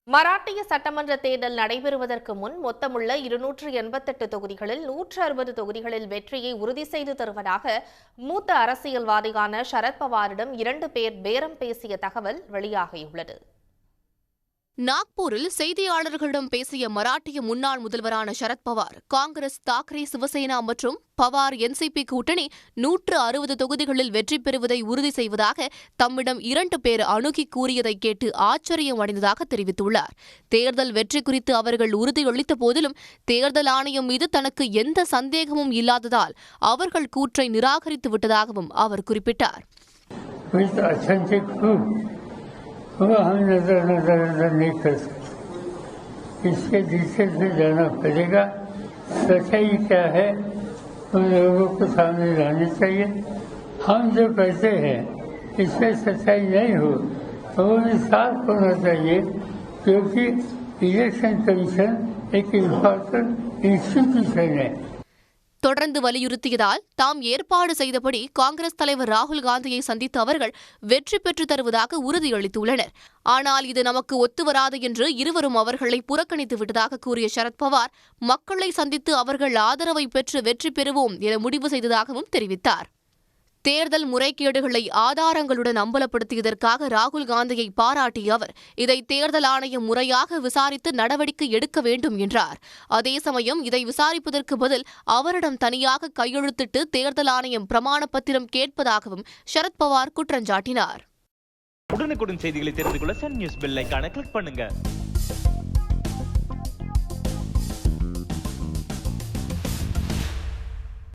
மராட்டிய சட்டமன்ற தேர்தல் நடைபெறுவதற்கு முன் மொத்தமுள்ள 288 தொகுதிகளில் 160 தொகுதிகளில் வெற்றியை உறுதி செய்து தருவதாக மூத்த அரசியல்வாதியான சரத்பவாரிடம் 2 பேர் பேரம் பேசிய தகவல் வெளியாகியுள்ளது. நாக்பூரில் செய்தியாளர்களிடம் பேசிய மராட்டிய முன்னாள் முதல்வரான சரத்பவார், காங்கிரஸ், தாக்கரே, சிவசேனா மற்றும் பவார் என்சிபி கூட்டணி 160 தொகுதிகளில் வெற்றி பெறுவதை உறுதி செய்வதாக தம்மிடம் 2 பேர் அணுகி கூறியதை கேட்டு ஆச்சரியம் அடைந்ததாக தெரிவித்துள்ளார். தேர்தல் வெற்றி குறித்து அவர்கள் உறுதியளித்த போதிலும் தேர்தல் ஆணையம் மீது தனக்கு எந்த சந்தேகமும் இல்லாததால் அவர்கள் கூற்றை நிராகரித்து விட்டதாகவும் அவர் குறிப்பிட்டார். वो हम नजर नहीं कर सकते, इसके पीछे से जाना पड़ेगा। सच्चाई क्या है उन लोगों को सामने लानी चाहिए। हम जो कहते हैं इसमें सच्चाई नहीं हो तो वो साफ होना चाहिए, क्योंकि इलेक्शन कमीशन एक इम्पोर्टेंट इंस्टीट्यूशन है. தொடர்ந்து வலியுறுத்தியதால் தாம் ஏற்பாடு செய்தபடி காங்கிரஸ் தலைவர் ராகுல் காந்தியை சந்தித்த அவர்கள் வெற்றி பெற்று தருவதாக உறுதியளித்துள்ளனர். ஆனால் இது நமக்கு ஒத்துவராது என்று இருவரும் அவர்களை புறக்கணித்து விட்டதாக கூறிய சரத்பவார், மக்களை சந்தித்து அவர்கள் ஆதரவை பெற்று வெற்றி பெறுவோம் என முடிவு செய்ததாகவும் தெரிவித்தார். தேர்தல் முறைகேடுகளை ஆதாரங்களுடன் அம்பலப்படுத்தியதற்காக ராகுல் காந்தியை பாராட்டிய அவர், இதை தேர்தல் ஆணையம் முறையாக விசாரித்து நடவடிக்கை எடுக்க வேண்டும் என்றார். அதே சமயம் இதை விசாரிப்பதற்கு பதில் அவரிடம் தனியாக கையெழுத்திட்டு தேர்தல் ஆணையம் பிரமாண பத்திரம் கேட்பதாகவும் சரத்பவார் குற்றஞ்சாட்டினார். உடனுக்குடன் செய்திகளை தெரிந்து கொள்ள சன் நியூஸ் பெல் ஐகானை கிளிக் பண்ணுங்க.